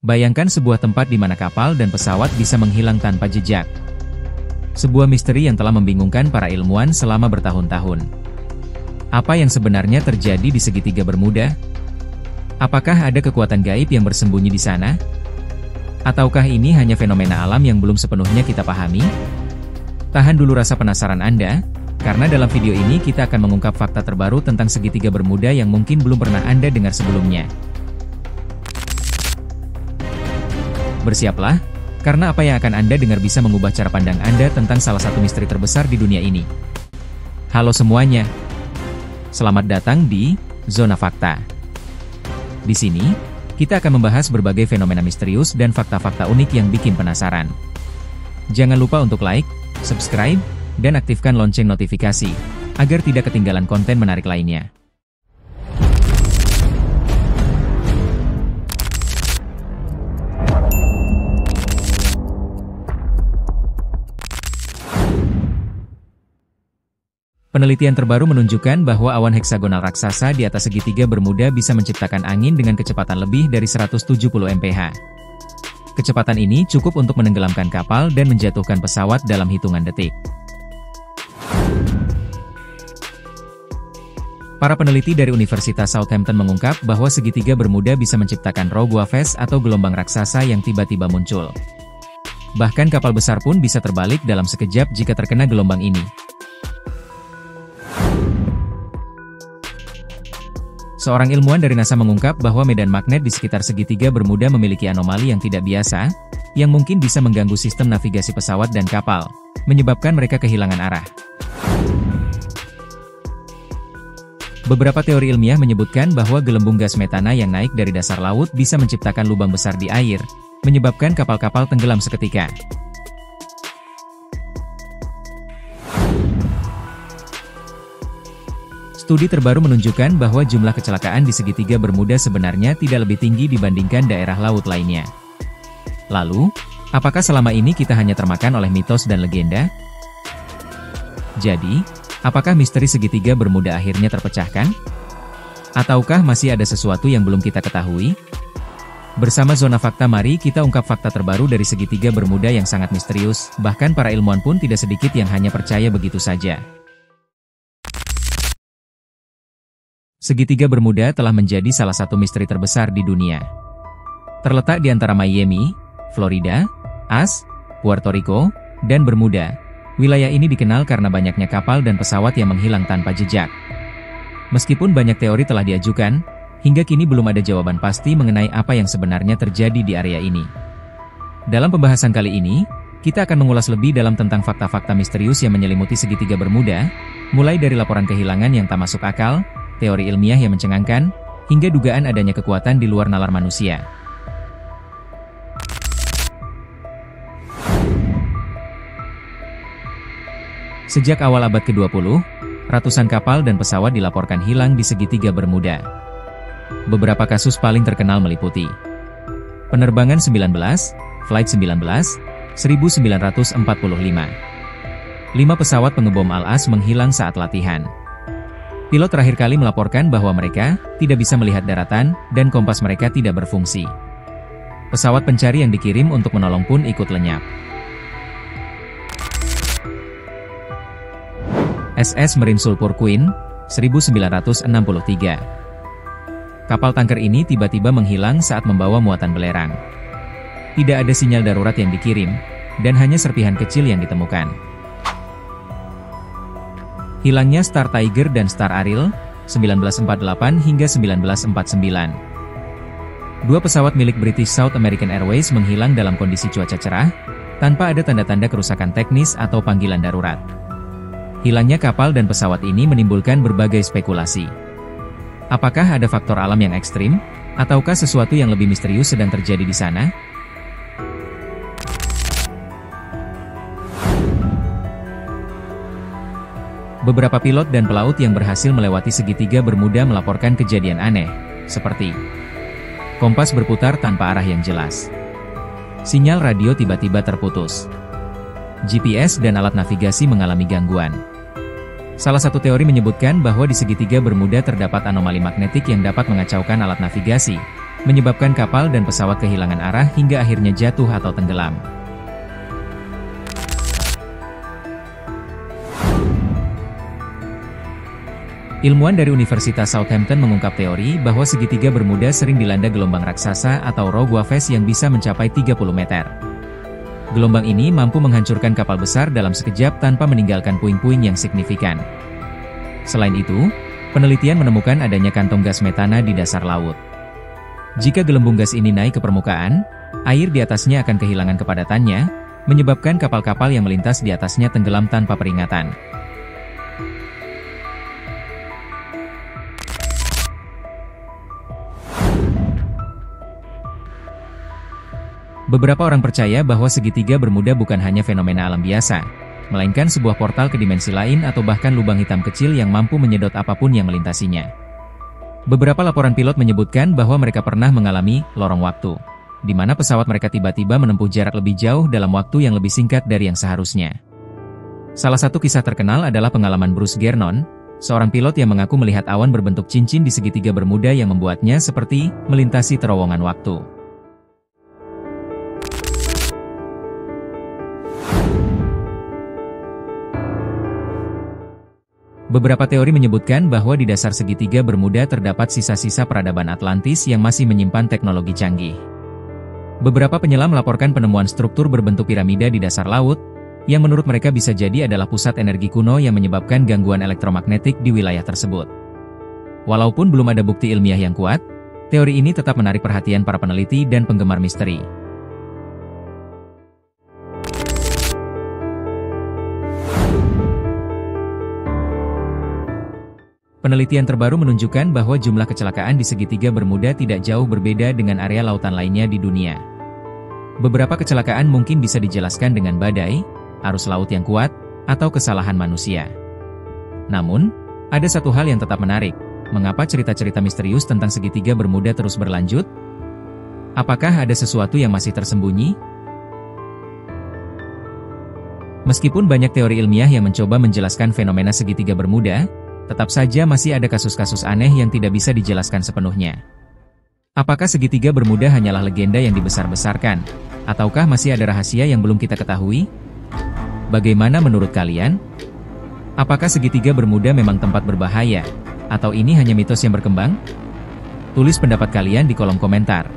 Bayangkan sebuah tempat di mana kapal dan pesawat bisa menghilang tanpa jejak. Sebuah misteri yang telah membingungkan para ilmuwan selama bertahun-tahun. Apa yang sebenarnya terjadi di segitiga Bermuda? Apakah ada kekuatan gaib yang bersembunyi di sana? Ataukah ini hanya fenomena alam yang belum sepenuhnya kita pahami? Tahan dulu rasa penasaran Anda, karena dalam video ini kita akan mengungkap fakta terbaru tentang segitiga Bermuda yang mungkin belum pernah Anda dengar sebelumnya. Bersiaplah, karena apa yang akan Anda dengar bisa mengubah cara pandang Anda tentang salah satu misteri terbesar di dunia ini. Halo semuanya. Selamat datang di Zona Fakta. Di sini, kita akan membahas berbagai fenomena misterius dan fakta-fakta unik yang bikin penasaran. Jangan lupa untuk like, subscribe, dan aktifkan lonceng notifikasi, agar tidak ketinggalan konten menarik lainnya. Penelitian terbaru menunjukkan bahwa awan heksagonal raksasa di atas segitiga Bermuda bisa menciptakan angin dengan kecepatan lebih dari 170 mph. Kecepatan ini cukup untuk menenggelamkan kapal dan menjatuhkan pesawat dalam hitungan detik. Para peneliti dari Universitas Southampton mengungkap bahwa segitiga Bermuda bisa menciptakan rogue waves atau gelombang raksasa yang tiba-tiba muncul. Bahkan kapal besar pun bisa terbalik dalam sekejap jika terkena gelombang ini. Seorang ilmuwan dari NASA mengungkap bahwa medan magnet di sekitar segitiga Bermuda memiliki anomali yang tidak biasa, yang mungkin bisa mengganggu sistem navigasi pesawat dan kapal, menyebabkan mereka kehilangan arah. Beberapa teori ilmiah menyebutkan bahwa gelembung gas metana yang naik dari dasar laut bisa menciptakan lubang besar di air, menyebabkan kapal-kapal tenggelam seketika. Studi terbaru menunjukkan bahwa jumlah kecelakaan di segitiga Bermuda sebenarnya tidak lebih tinggi dibandingkan daerah laut lainnya. Lalu, apakah selama ini kita hanya termakan oleh mitos dan legenda? Jadi, apakah misteri segitiga Bermuda akhirnya terpecahkan? Ataukah masih ada sesuatu yang belum kita ketahui? Bersama Zona Fakta, mari kita ungkap fakta terbaru dari segitiga Bermuda yang sangat misterius, bahkan para ilmuwan pun tidak sedikit yang hanya percaya begitu saja. Segitiga Bermuda telah menjadi salah satu misteri terbesar di dunia. Terletak di antara Miami, Florida, Puerto Rico, dan Bermuda. Wilayah ini dikenal karena banyaknya kapal dan pesawat yang menghilang tanpa jejak. Meskipun banyak teori telah diajukan, hingga kini belum ada jawaban pasti mengenai apa yang sebenarnya terjadi di area ini. Dalam pembahasan kali ini, kita akan mengulas lebih dalam tentang fakta-fakta misterius yang menyelimuti segitiga Bermuda, mulai dari laporan kehilangan yang tak masuk akal, teori ilmiah yang mencengangkan, hingga dugaan adanya kekuatan di luar nalar manusia. Sejak awal abad ke-20, ratusan kapal dan pesawat dilaporkan hilang di segitiga Bermuda. Beberapa kasus paling terkenal meliputi penerbangan 19, Flight 19, 1945. 5 pesawat pengebom Al-As menghilang saat latihan. Pilot terakhir kali melaporkan bahwa mereka tidak bisa melihat daratan, dan kompas mereka tidak berfungsi. Pesawat pencari yang dikirim untuk menolong pun ikut lenyap. SS Marine Sulphur Queen, 1963. Kapal tanker ini tiba-tiba menghilang saat membawa muatan belerang. Tidak ada sinyal darurat yang dikirim, dan hanya serpihan kecil yang ditemukan. Hilangnya Star Tiger dan Star Ariel, 1948 hingga 1949. 2 pesawat milik British South American Airways menghilang dalam kondisi cuaca cerah, tanpa ada tanda-tanda kerusakan teknis atau panggilan darurat. Hilangnya kapal dan pesawat ini menimbulkan berbagai spekulasi. Apakah ada faktor alam yang ekstrim, ataukah sesuatu yang lebih misterius sedang terjadi di sana? Beberapa pilot dan pelaut yang berhasil melewati segitiga Bermuda melaporkan kejadian aneh, seperti kompas berputar tanpa arah yang jelas, sinyal radio tiba-tiba terputus, GPS dan alat navigasi mengalami gangguan. Salah satu teori menyebutkan bahwa di segitiga Bermuda terdapat anomali magnetik yang dapat mengacaukan alat navigasi, menyebabkan kapal dan pesawat kehilangan arah hingga akhirnya jatuh atau tenggelam. Ilmuwan dari Universitas Southampton mengungkap teori bahwa segitiga Bermuda sering dilanda gelombang raksasa atau rogue waves yang bisa mencapai 30 meter. Gelombang ini mampu menghancurkan kapal besar dalam sekejap tanpa meninggalkan puing-puing yang signifikan. Selain itu, penelitian menemukan adanya kantong gas metana di dasar laut. Jika gelembung gas ini naik ke permukaan, air di atasnya akan kehilangan kepadatannya, menyebabkan kapal-kapal yang melintas di atasnya tenggelam tanpa peringatan. Beberapa orang percaya bahwa segitiga Bermuda bukan hanya fenomena alam biasa, melainkan sebuah portal ke dimensi lain atau bahkan lubang hitam kecil yang mampu menyedot apapun yang melintasinya. Beberapa laporan pilot menyebutkan bahwa mereka pernah mengalami lorong waktu, di mana pesawat mereka tiba-tiba menempuh jarak lebih jauh dalam waktu yang lebih singkat dari yang seharusnya. Salah satu kisah terkenal adalah pengalaman Bruce Gernon, seorang pilot yang mengaku melihat awan berbentuk cincin di segitiga Bermuda yang membuatnya seperti melintasi terowongan waktu. Beberapa teori menyebutkan bahwa di dasar segitiga Bermuda terdapat sisa-sisa peradaban Atlantis yang masih menyimpan teknologi canggih. Beberapa penyelam melaporkan penemuan struktur berbentuk piramida di dasar laut, yang menurut mereka bisa jadi adalah pusat energi kuno yang menyebabkan gangguan elektromagnetik di wilayah tersebut. Walaupun belum ada bukti ilmiah yang kuat, teori ini tetap menarik perhatian para peneliti dan penggemar misteri. Penelitian terbaru menunjukkan bahwa jumlah kecelakaan di segitiga Bermuda tidak jauh berbeda dengan area lautan lainnya di dunia. Beberapa kecelakaan mungkin bisa dijelaskan dengan badai, arus laut yang kuat, atau kesalahan manusia. Namun, ada satu hal yang tetap menarik. Mengapa cerita-cerita misterius tentang segitiga Bermuda terus berlanjut? Apakah ada sesuatu yang masih tersembunyi? Meskipun banyak teori ilmiah yang mencoba menjelaskan fenomena segitiga Bermuda, tetap saja masih ada kasus-kasus aneh yang tidak bisa dijelaskan sepenuhnya. Apakah segitiga Bermuda hanyalah legenda yang dibesar-besarkan? Ataukah masih ada rahasia yang belum kita ketahui? Bagaimana menurut kalian? Apakah segitiga Bermuda memang tempat berbahaya? Atau ini hanya mitos yang berkembang? Tulis pendapat kalian di kolom komentar.